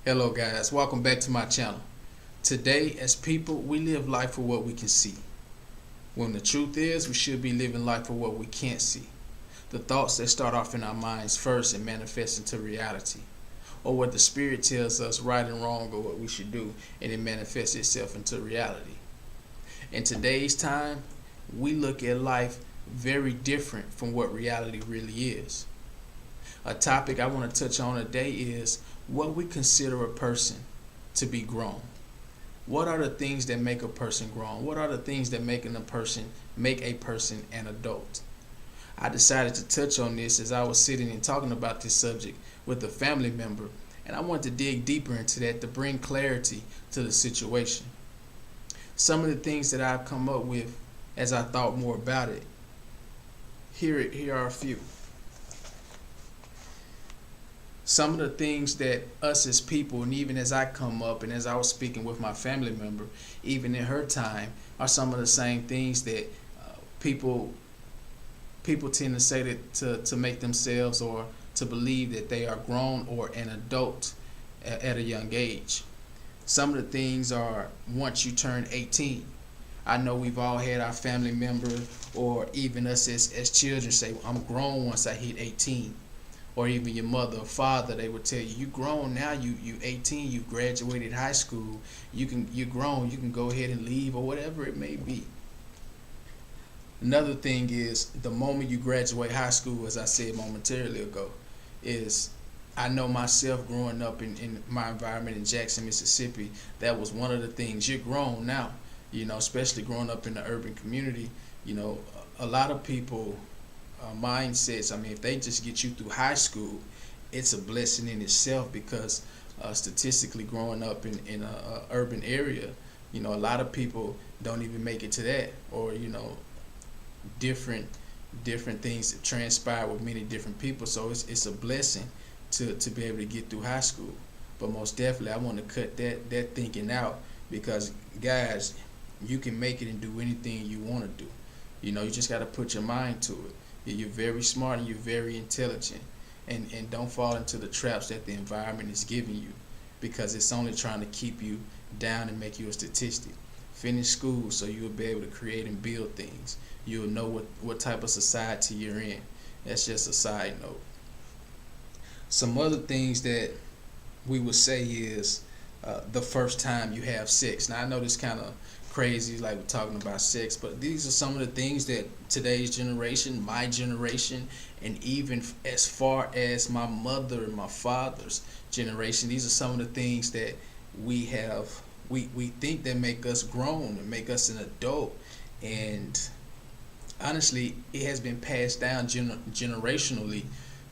Hello guys, welcome back to my channel. Today, as people, we live life for what we can see. When the truth is, we should be living life for what we can't see. The thoughts that start off in our minds first and manifest into reality. Or what the spirit tells us right and wrong or what we should do, and it manifests itself into reality. In today's time, we look at life very different from what reality really is. A topic I want to touch on today is what we consider a person to be grown. What are the things that make a person grown? What are the things that make a person an adult? I decided to touch on this as I was sitting and talking about this subject with a family member, and I wanted to dig deeper into that to bring clarity to the situation. Some of the things that I've come up with as I thought more about it. Here are a few. Some of the things that us as people, and even as I come up and as I was speaking with my family member, even in her time, are some of the same things that people tend to say that to make themselves or to believe that they are grown or an adult at a young age. Some of the things are once you turn 18. I know we've all had our family member or even us as children say, I'm grown once I hit 18. Or even your mother or father, they would tell you, you grown now, you 18, you graduated high school, you're grown, you can go ahead and leave or whatever it may be. Another thing is the moment you graduate high school, as I said momentarily ago, is I know myself growing up in my environment in Jackson, Mississippi, that was one of the things. You're grown now, especially growing up in the urban community, a lot of people mindsets. I mean, if they just get you through high school, it's a blessing in itself because statistically growing up in a urban area, a lot of people don't even make it to that, or different things that transpire with many different people. So it's a blessing to be able to get through high school. But most definitely, I want to cut that thinking out because guys, you can make it and do anything you want to do. You just got to put your mind to it. You're very smart and you're very intelligent, and don't fall into the traps that the environment is giving you because it's only trying to keep you down and make you a statistic. Finish school so you'll be able to create and build things. You'll know what type of society you're in. That's just a side note. Some other things that we would say is the first time you have sex. Now I know this kind of crazy, like we're talking about sex, but these are some of the things that today's generation, my generation, and even as far as my mother and my father's generation, these are some of the things that we think that make us grown and make us an adult. And honestly, it has been passed down generationally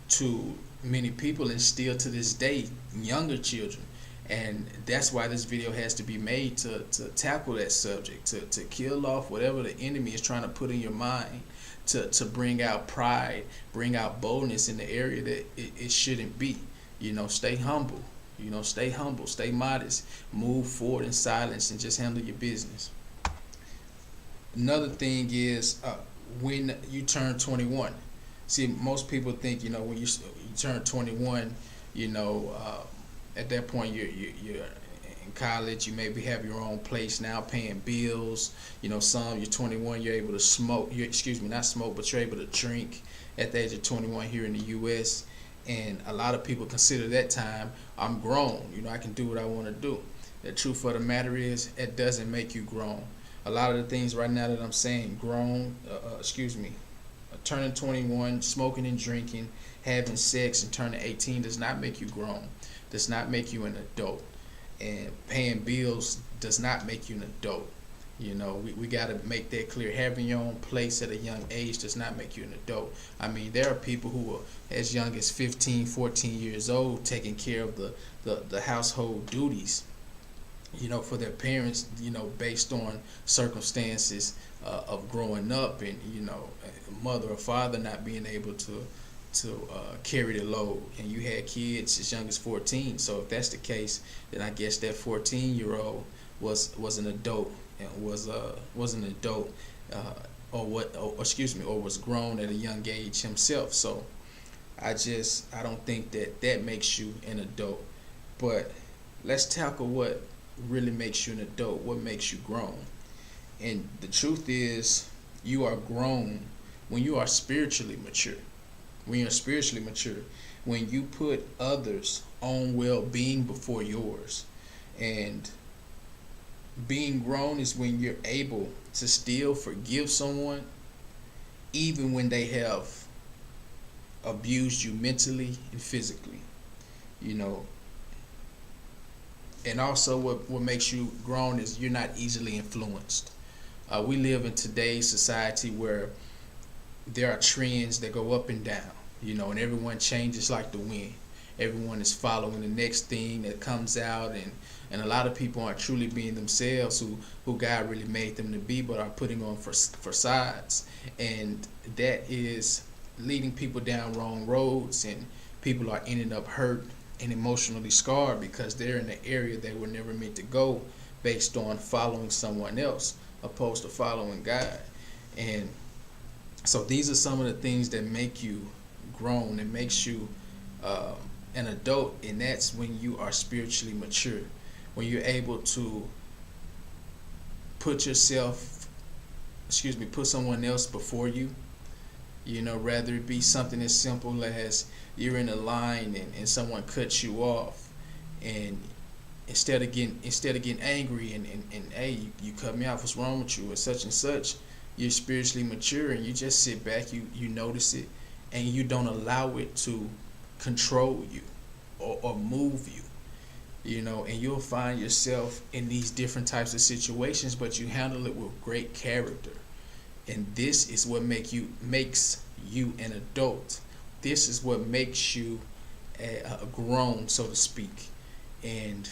to many people and still to this day, younger children. And that's why this video has to be made to tackle that subject, to kill off whatever the enemy is trying to put in your mind, to bring out pride, bring out boldness in the area that it shouldn't be. Stay humble, stay modest, move forward in silence and just handle your business. Another thing is when you turn 21. See, most people think, when you turn 21, at that point you're in college, you maybe have your own place now, paying bills. You're 21, you're able to smoke. Not smoke, but you're able to drink at the age of 21 here in the U.S. And a lot of people consider that time, I'm grown. I can do what I want to do. The truth of the matter is, it doesn't make you grown. A lot of the things right now that I'm saying, turning 21, smoking and drinking, having sex, and turning 18 does not make you grown. Does not make you an adult. And paying bills does not make you an adult. We got to make that clear. Having your own place at a young age does not make you an adult. I mean, there are people who are as young as 15, 14 years old taking care of the household duties, for their parents, based on circumstances of growing up and, mother or father not being able to carry the load, and you had kids as young as 14. So if that's the case, then I guess that 14-year-old was an adult and was an adult, or was grown at a young age himself. So I don't think that makes you an adult. But let's tackle what really makes you an adult, what makes you grown. And the truth is, you are grown when you are spiritually mature. When you're spiritually mature, when you put others' own well being before yours. And being grown is when you're able to still forgive someone even when they have abused you mentally and physically. You know, and also what makes you grown is you're not easily influenced. We live in today's society where there are trends that go up and down, and everyone changes like the wind. Everyone is following the next thing that comes out, and a lot of people aren't truly being themselves who God really made them to be, but are putting on facades. And that is leading people down wrong roads, and people are ending up hurt and emotionally scarred because they're in an area they were never meant to go based on following someone else opposed to following God. And so these are some of the things that make you grown and makes you an adult, and that's when you are spiritually mature, when you're able to put someone else before you. Rather it be something as simple as you're in a line and someone cuts you off, and instead of getting angry and hey, you cut me off, what's wrong with you, and such, you're spiritually mature and you just sit back, you notice it, and you don't allow it to control you or move you. And you'll find yourself in these different types of situations, but you handle it with great character. And this is what makes you an adult. This is what makes you a grown, so to speak. And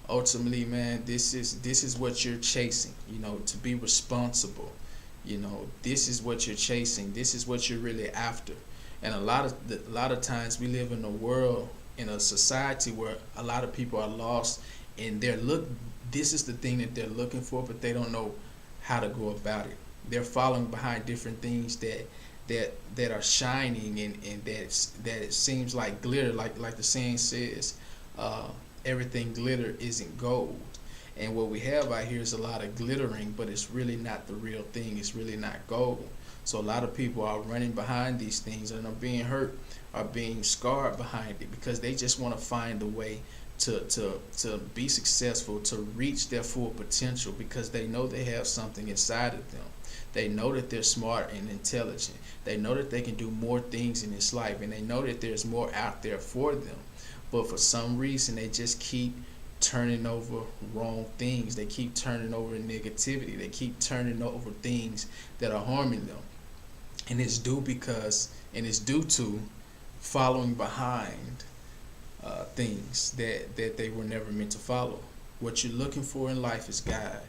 ultimately, man, this is what you're chasing. To be responsible. This is what you're chasing. This is what you're really after. And a lot of times we live in a world, in a society where a lot of people are lost, and this is the thing that they're looking for, but they don't know how to go about it. They're following behind different things that are shining, and that it seems like glitter, like the saying says, everything glitter isn't gold. And what we have out here is a lot of glittering, but it's really not the real thing. It's really not gold. So a lot of people are running behind these things and are being hurt, are being scarred behind it, because they just want to find a way to be successful, to reach their full potential, because they know they have something inside of them. They know that they're smart and intelligent. They know that they can do more things in this life, and they know that there's more out there for them. But for some reason, they just keep turning over wrong things. They keep turning over negativity. They keep turning over things that are harming them. And it's due to following behind things that they were never meant to follow. What you're looking for in life is God.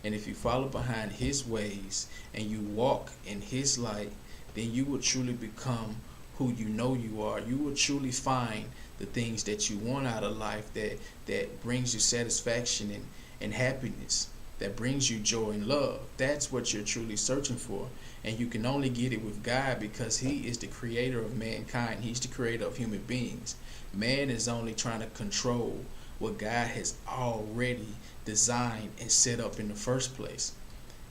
And if you follow behind His ways and you walk in His light, then you will truly become who you know you are. You will truly find the things that you want out of life, that brings you satisfaction and happiness, that brings you joy and love. That's what you're truly searching for. And you can only get it with God, because He is the creator of mankind. He's the creator of human beings. Man is only trying to control what God has already designed and set up in the first place.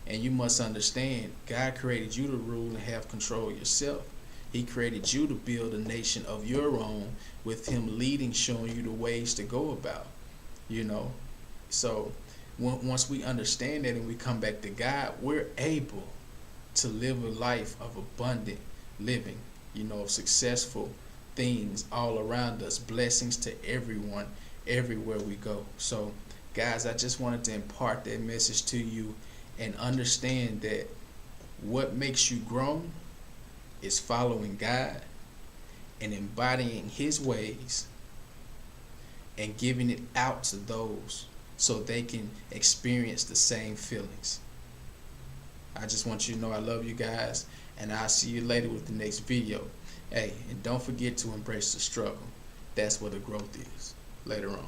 And you must understand, God created you to rule and have control yourself. He created you to build a nation of your own, with Him leading, showing you the ways to go about. So once we understand that and we come back to God, we're able to live a life of abundant living, of successful things all around us, blessings to everyone, everywhere we go. So, guys, I just wanted to impart that message to you, and understand that what makes you grown is following God and embodying His ways and giving it out to those so they can experience the same feelings. I just want you to know I love you guys, and I'll see you later with the next video. Hey, and don't forget to embrace the struggle. That's where the growth is. Later on.